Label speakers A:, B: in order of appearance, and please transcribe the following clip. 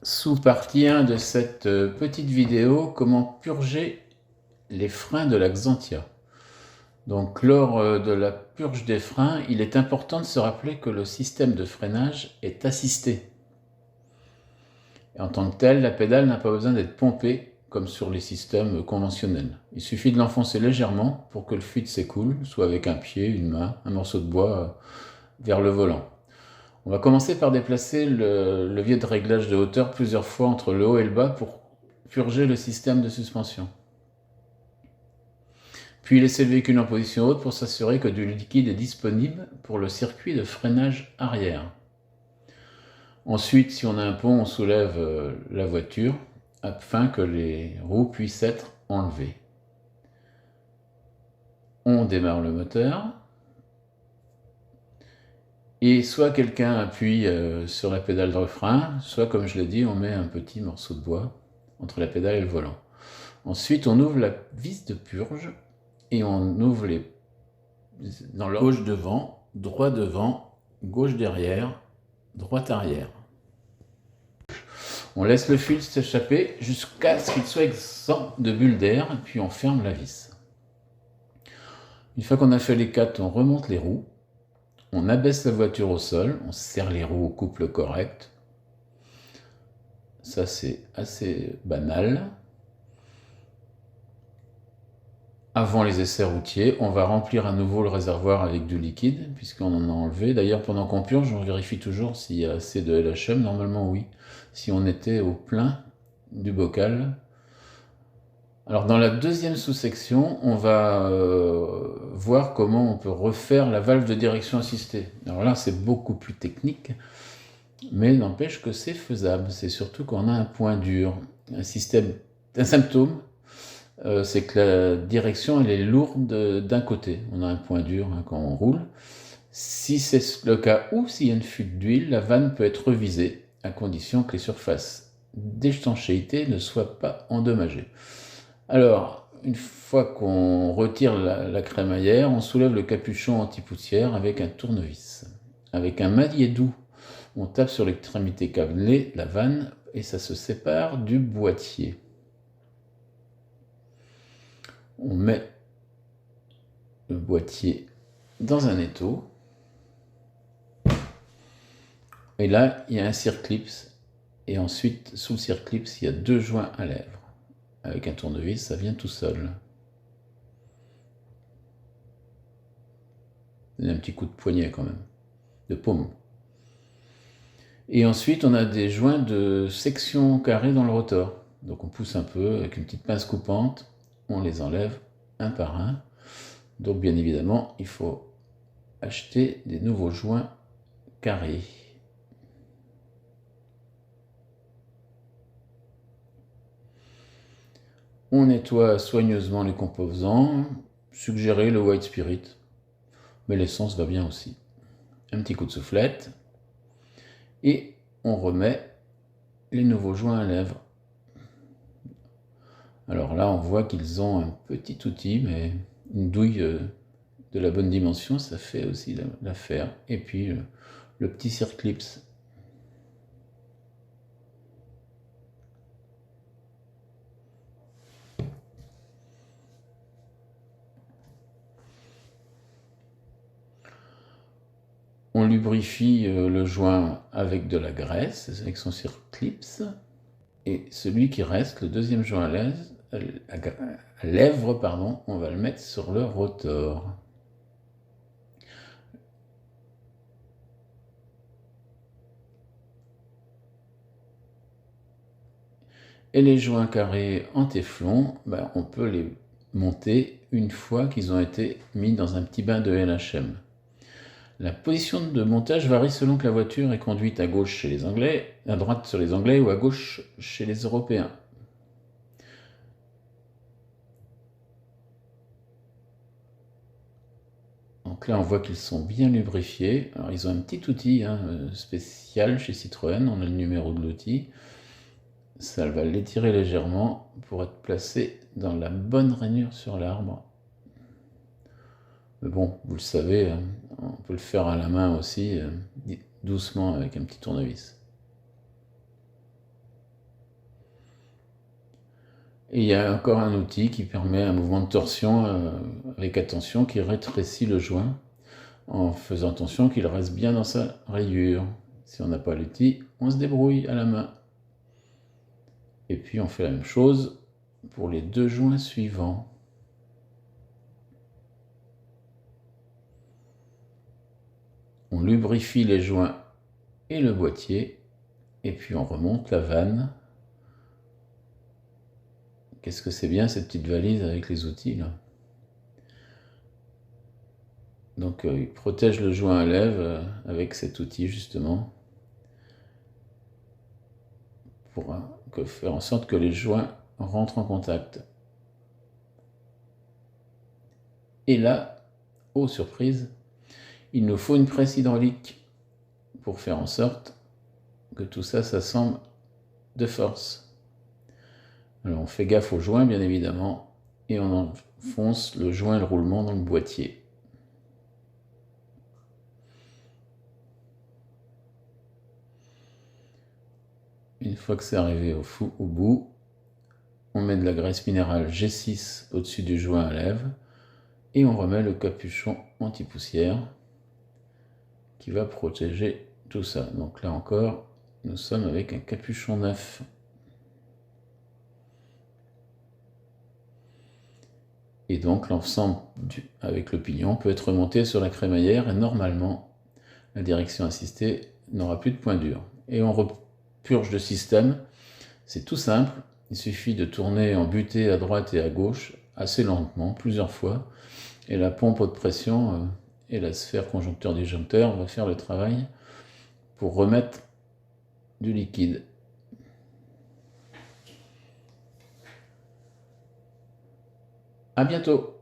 A: Sous-partie 1 de cette petite vidéo, comment purger les freins de la Xantia. Donc lors de la purge des freins, il est important de se rappeler que le système de freinage est assisté. Et en tant que tel, la pédale n'a pas besoin d'être pompée comme sur les systèmes conventionnels. Il suffit de l'enfoncer légèrement pour que le fluide s'écoule, soit avec un pied, une main, un morceau de bois, vers le volant. On va commencer par déplacer le levier de réglage de hauteur plusieurs fois entre le haut et le bas pour purger le système de suspension. Puis laisser le véhicule en position haute pour s'assurer que du liquide est disponible pour le circuit de freinage arrière. Ensuite, si on a un pont, on soulève la voiture afin que les roues puissent être enlevées. On démarre le moteur. Et soit quelqu'un appuie sur la pédale de frein, soit, comme je l'ai dit, on met un petit morceau de bois entre la pédale et le volant. Ensuite, on ouvre la vis de purge et on ouvre dans l'ordre gauche devant, gauche derrière, droite arrière. On laisse le fil s'échapper jusqu'à ce qu'il soit exempt de bulles d'air, puis on ferme la vis. Une fois qu'on a fait les 4, on remonte les roues. On abaisse la voiture au sol, on serre les roues au couple correct. Ça, c'est assez banal. Avant les essais routiers, on va remplir à nouveau le réservoir avec du liquide, puisqu'on en a enlevé. D'ailleurs, pendant qu'on purge, on vérifie toujours s'il y a assez de LHM. Normalement, oui. Si on était au plein du bocal. Alors, dans la deuxième sous-section, on va voir comment on peut refaire la valve de direction assistée. Alors là, c'est beaucoup plus technique, mais n'empêche que c'est faisable. C'est surtout qu'on a un point dur, un symptôme. C'est que la direction elle est lourde d'un côté. On a un point dur quand on roule. Si c'est le cas ou s'il y a une fuite d'huile, la vanne peut être revisée à condition que les surfaces d'étanchéité ne soient pas endommagées. Alors, une fois qu'on retire la crémaillère, on soulève le capuchon anti-poussière avec un tournevis. Avec un maillet doux, on tape sur l'extrémité câblée, la vanne, et ça se sépare du boîtier. On met le boîtier dans un étau. Et là, il y a un circlips. Et ensuite, sous le circlips, il y a 2 joints à lèvres. Avec un tournevis, ça vient tout seul. Il y a un petit coup de poignet quand même, de paume. Et ensuite, on a des joints de section carrée dans le rotor. Donc on pousse un peu avec une petite pince coupante, on les enlève un par un. Donc bien évidemment, il faut acheter des nouveaux joints carrés. On nettoie soigneusement les composants, suggérer le White Spirit, mais l'essence va bien aussi. Un petit coup de soufflette, et on remet les nouveaux joints à lèvres. Alors là, on voit qu'ils ont un petit outil, mais une douille de la bonne dimension, ça fait aussi l'affaire. Et puis le petit circlips. On lubrifie le joint avec de la graisse, avec son circlips. Et celui qui reste, le deuxième joint à lèvres, pardon, on va le mettre sur le rotor. Et les joints carrés en téflon, on peut les monter une fois qu'ils ont été mis dans un petit bain de LHM. La position de montage varie selon que la voiture est conduite à gauche chez les Anglais, à droite sur les Anglais ou à gauche chez les Européens. Donc là, on voit qu'ils sont bien lubrifiés. Alors, ils ont un petit outil spécial chez Citroën, on a le numéro de l'outil. Ça va l'étirer légèrement pour être placé dans la bonne rainure sur l'arbre. Mais bon, vous le savez, on peut le faire à la main aussi, doucement avec un petit tournevis. Et il y a encore un outil qui permet un mouvement de torsion avec attention qui rétrécit le joint en faisant attention qu'il reste bien dans sa rayure. Si on n'a pas l'outil, on se débrouille à la main. Et puis on fait la même chose pour les deux joints suivants. On lubrifie les joints et le boîtier, et puis on remonte la vanne. Qu'est-ce que c'est bien cette petite valise avec les outils là. Donc il protège le joint à lèvres avec cet outil justement, pour faire en sorte que les joints rentrent en contact. Et là, oh surprise, il nous faut une presse hydraulique pour faire en sorte que tout ça s'assemble de force. Alors on fait gaffe au joint bien évidemment, et on enfonce le joint et le roulement dans le boîtier. Une fois que c'est arrivé au bout, on met de la graisse minérale G6 au-dessus du joint à lèvres et on remet le capuchon anti-poussière qui va protéger tout ça. Donc là encore, nous sommes avec un capuchon neuf. Et donc l'ensemble avec le pignon peut être remonté sur la crémaillère et normalement la direction assistée n'aura plus de point dur. Et on repurge le système. C'est tout simple, il suffit de tourner en butée à droite et à gauche assez lentement, plusieurs fois, et la pompe haute pression et la sphère conjoncteur-disjoncteur va faire le travail pour remettre du liquide. À bientôt!